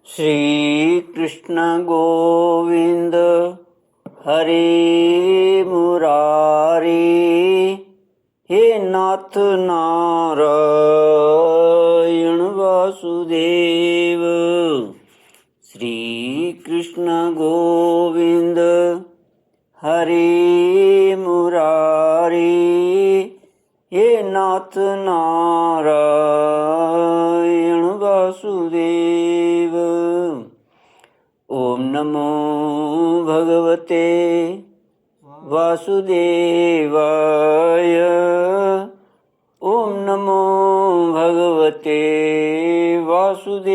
श्री कृष्ण गोविंद हरे मुरारी। हे नाथ नारायण वासुदेव। श्री कृष्ण गोविंद हरे मुरारी। हे नाथ नारायण वासुदेव। ओम नमो भगवते वासुदेवाय। ओम नमो भगवते वासुदेवाय।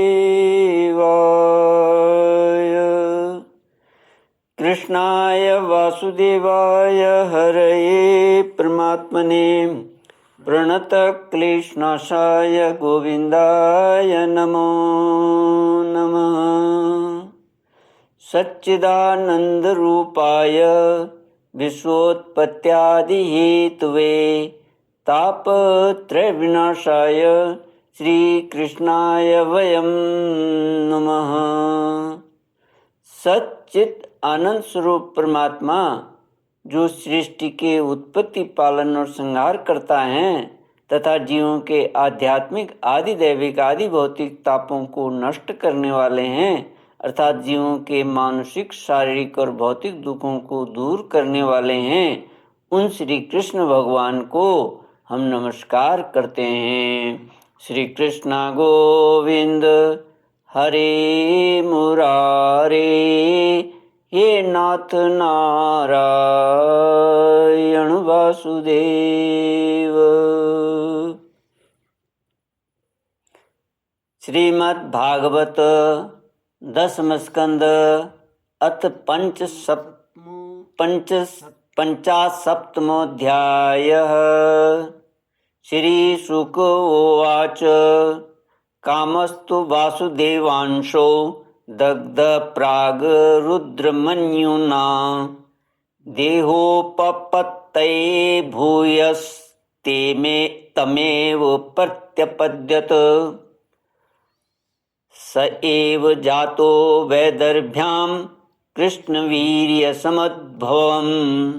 कृष्णाय वासुदेवाय हरये परमात्मने प्रणतक्लेशनाशाय गोविन्दाय नमो नमः। सच्चिदानन्दरूपाय विश्वोत्पत्त्यादिहेतवे तापत्रयविनाशाय श्रीकृष्णाय वयं नमः। सच्चित आनंद स्वरूप परमात्मा जो सृष्टि के उत्पत्ति, पालन और संहार करता है तथा जीवों के आध्यात्मिक, आदि दैविक, आदि भौतिक तापों को नष्ट करने वाले हैं, अर्थात जीवों के मानसिक, शारीरिक और भौतिक दुखों को दूर करने वाले हैं, उन श्री कृष्ण भगवान को हम नमस्कार करते हैं। श्री कृष्ण गोविंद हरे मुरारे। हे नाथ नारायण वासुदेव। श्रीमद् भागवत दसम स्कंद अथ पंचासप्तमोऽध्यायः। श्रीशुक उवाच। कामस्तु वासुदेवांशो दग्धप्राग्रुद्रमन्युना देहोपपत्तये भूयस्ते मे तमेव प्रत्यपद्यत। स एव जातो वैदर्भ्यां कृष्णवीर्यसमुद्भवम्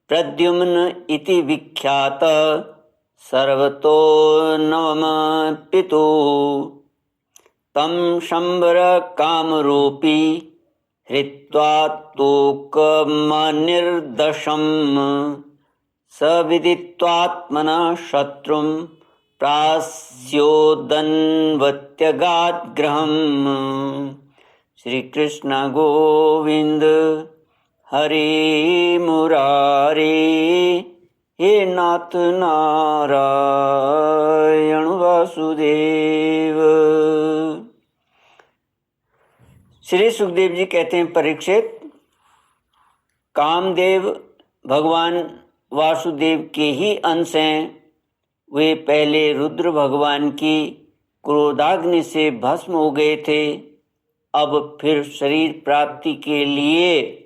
प्रद्युम्न इति विख्यात सर्वतो नवमपितुः। तं शम्बरकामरूपी हृत्वा तोकमनिर्दशम् स विदित्वात्मनः शत्रुं प्रास्योदन्वत्यगाद्गृहम्। श्री कृष्ण गोविंद हरे मुरारे। हे नाथ नारायण वासुदेव। श्री सुखदेव जी कहते हैं, परीक्षित, कामदेव भगवान वासुदेव के ही अंश हैं। वे पहले रुद्र भगवान की क्रोधाग्नि से भस्म हो गए थे। अब फिर शरीर प्राप्ति के लिए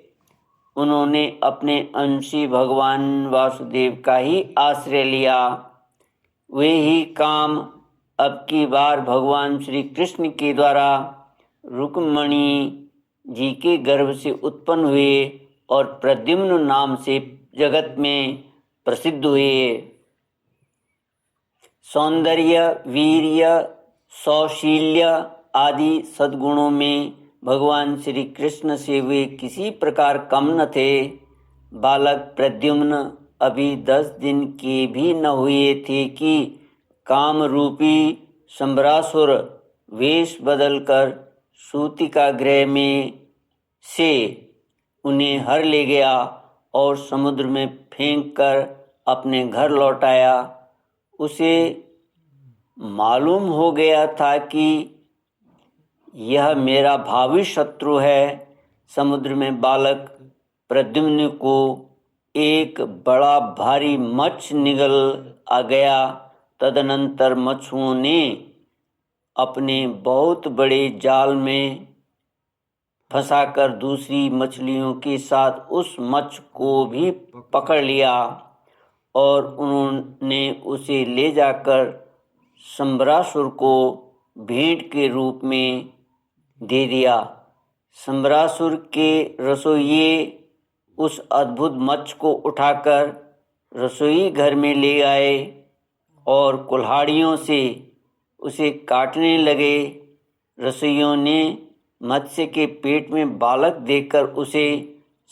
उन्होंने अपने अंशी भगवान वासुदेव का ही आश्रय लिया। वे ही काम अब की बार भगवान श्री कृष्ण के द्वारा रुक्मणी जी के गर्भ से उत्पन्न हुए और प्रद्युम्न नाम से जगत में प्रसिद्ध हुए। सौंदर्य, वीर्य, सौशील्य आदि सद्गुणों में भगवान श्री कृष्ण से वे किसी प्रकार कम न थे। बालक प्रद्युम्न अभी 10 दिन के भी न हुए थे कि काम रूपी शंबरासुर वेश बदलकर सूतिका गृह में से उन्हें हर ले गया और समुद्र में फेंक कर अपने घर लौटाया। उसे मालूम हो गया था कि यह मेरा भावी शत्रु है। समुद्र में बालक प्रद्युम्न को एक बड़ा भारी मत्स्य निगल आ गया। तदनंतर मछुओं ने अपने बहुत बड़े जाल में फंसाकर दूसरी मछलियों के साथ उस मत्स्य को भी पकड़ लिया और उन्होंने उसे ले जाकर शंबरासुर को भेंट के रूप में दे दिया। सम्रासुर के रसोइये उस अद्भुत मत्स्य को उठाकर रसोई घर में ले आए और कुल्हाड़ियों से उसे काटने लगे। रसोइयों ने मत्स्य के पेट में बालक देखकर उसे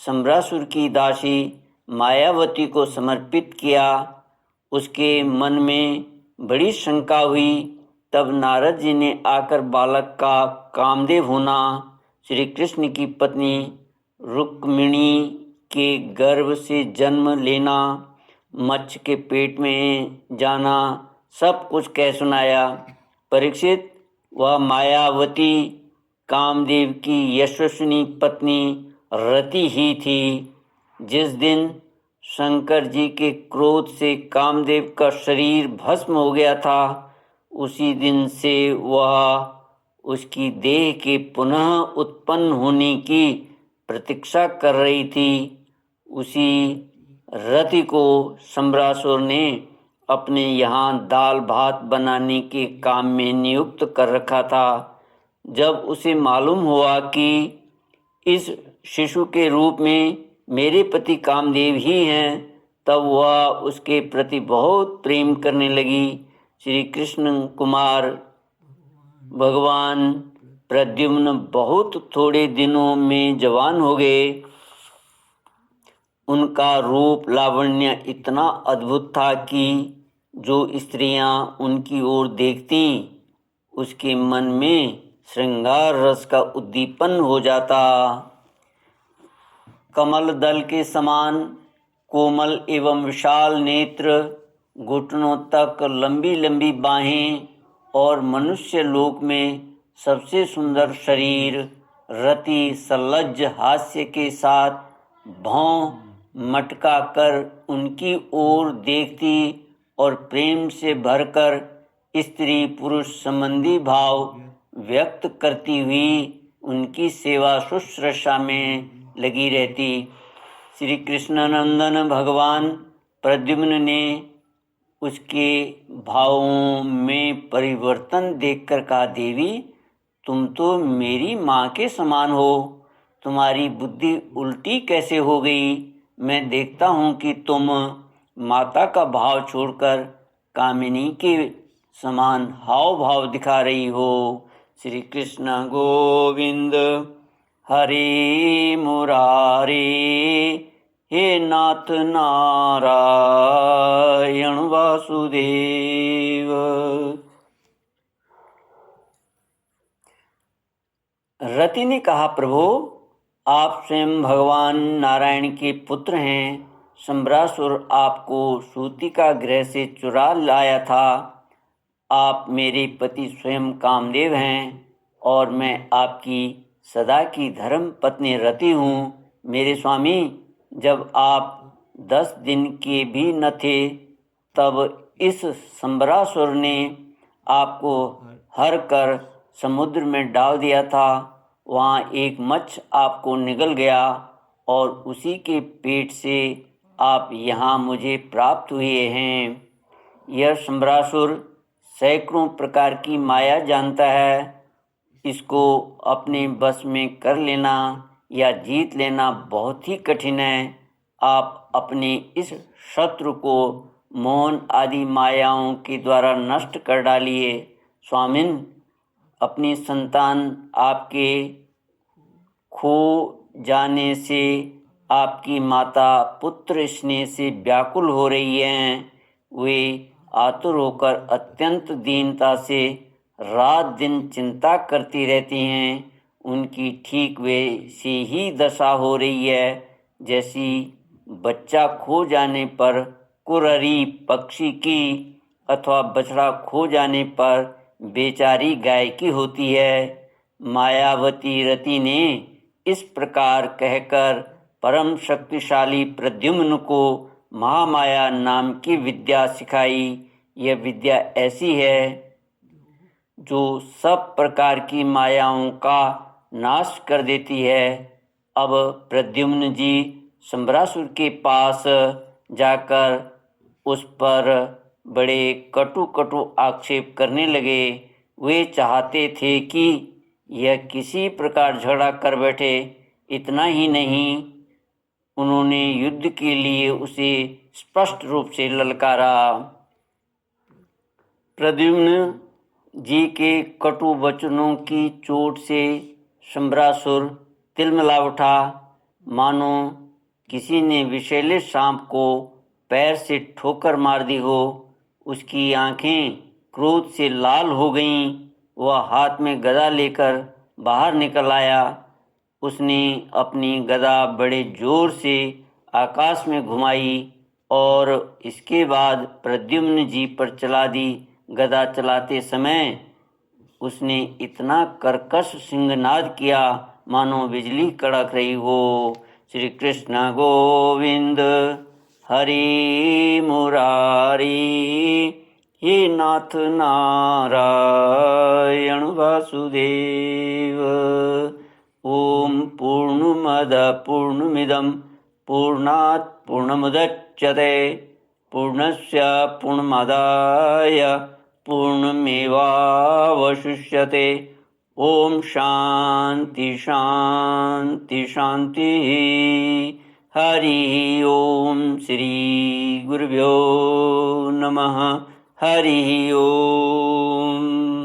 सम्रासुर की दासी मायावती को समर्पित किया। उसके मन में बड़ी शंका हुई। तब नारद जी ने आकर बालक का कामदेव होना, श्री कृष्ण की पत्नी रुक्मिणी के गर्भ से जन्म लेना, मत्स्य के पेट में जाना, सब कुछ कह सुनाया। परीक्षित, वह मायावती कामदेव की यशस्विनी पत्नी रति ही थी। जिस दिन शंकर जी के क्रोध से कामदेव का शरीर भस्म हो गया था, उसी दिन से वह उसकी देह के पुनः उत्पन्न होने की प्रतीक्षा कर रही थी। उसी रति को सम्रासुर ने अपने यहाँ दाल भात बनाने के काम में नियुक्त कर रखा था। जब उसे मालूम हुआ कि इस शिशु के रूप में मेरे पति कामदेव ही हैं, तब वह उसके प्रति बहुत प्रेम करने लगी। श्री कृष्ण कुमार भगवान प्रद्युम्न बहुत थोड़े दिनों में जवान हो गए। उनका रूप लावण्य इतना अद्भुत था कि जो स्त्रियां उनकी ओर देखती, उसके मन में श्रृंगार रस का उद्दीपन हो जाता। कमल दल के समान कोमल एवं विशाल नेत्र, घुटनों तक लंबी लंबी बाहें और मनुष्य लोक में सबसे सुंदर शरीर, रति सलज्ज हास्य के साथ भौं मटका कर उनकी ओर देखती और प्रेम से भरकर स्त्री पुरुष संबंधी भाव व्यक्त करती हुई उनकी सेवा शुश्रूषा में लगी रहती। श्री कृष्णानंदन भगवान प्रद्युम्न ने उसके भावों में परिवर्तन देखकर कहा, देवी, तुम तो मेरी माँ के समान हो, तुम्हारी बुद्धि उल्टी कैसे हो गई? मैं देखता हूँ कि तुम माता का भाव छोड़कर कामिनी के समान हाव भाव दिखा रही हो। श्री कृष्ण गोविंद हरे मुरारे, हे नाथ नारायण वासुदेव। रति ने कहा, प्रभु, आप स्वयं भगवान नारायण के पुत्र हैं। सम्रासुर आपको सूतिका गृह से चुरा लाया था। आप मेरे पति स्वयं कामदेव हैं और मैं आपकी सदा की धर्म पत्नी रति हूँ। मेरे स्वामी, जब आप 10 दिन के भी न थे, तब इस सम्रासुर ने आपको हर कर समुद्र में डाल दिया था। वहाँ एक मत्स्य आपको निगल गया और उसी के पेट से आप यहाँ मुझे प्राप्त हुए हैं। यह सम्रासुर सैकड़ों प्रकार की माया जानता है। इसको अपने बस में कर लेना या जीत लेना बहुत ही कठिन है। आप अपने इस शत्रु को मोहन आदि मायाओं के द्वारा नष्ट कर डालिए। स्वामिन, अपनी संतान आपके खो जाने से आपकी माता पुत्र स्नेह से व्याकुल हो रही हैं। वे आतुर होकर अत्यंत दीनता से रात दिन चिंता करती रहती हैं। उनकी ठीक वैसी ही दशा हो रही है जैसी बच्चा खो जाने पर कुररी पक्षी की अथवा बछड़ा खो जाने पर बेचारी गाय की होती है। मायावती रति ने इस प्रकार कहकर परम शक्तिशाली प्रद्युम्न को महामाया नाम की विद्या सिखाई। यह विद्या ऐसी है जो सब प्रकार की मायाओं का नाश कर देती है। अब प्रद्युम्न जी सम्रासुर के पास जाकर उस पर बड़े कटु कटु आक्षेप करने लगे। वे चाहते थे कि यह किसी प्रकार झगड़ा कर बैठे। इतना ही नहीं, उन्होंने युद्ध के लिए उसे स्पष्ट रूप से ललकारा। प्रद्युम्न जी के कटु वचनों की चोट से शंबरासुर तिलमिला उठा, मानो किसी ने विषैले सांप को पैर से ठोकर मार दी हो। उसकी आंखें क्रोध से लाल हो गईं। वह हाथ में गदा लेकर बाहर निकल आया। उसने अपनी गदा बड़े जोर से आकाश में घुमाई और इसके बाद प्रद्युम्न जी पर चला दी। गदा चलाते समय उसने इतना कर्कश सिंहनाद किया मानो बिजली कड़क रही हो। श्री कृष्ण गोविंद हरि मुरारी, हे नाथ नारायण वासुदेव। ओम पूर्णमद पूर्णमिदं पूर्णात् पूर्णमुदच्यते पूर्णस्य पूर्णमादाय पूर्णमेवावशिष्यते। ओम शांति शांति शांति। हरि ओम। श्री गुरुभ्यो नमः। हरि ओम।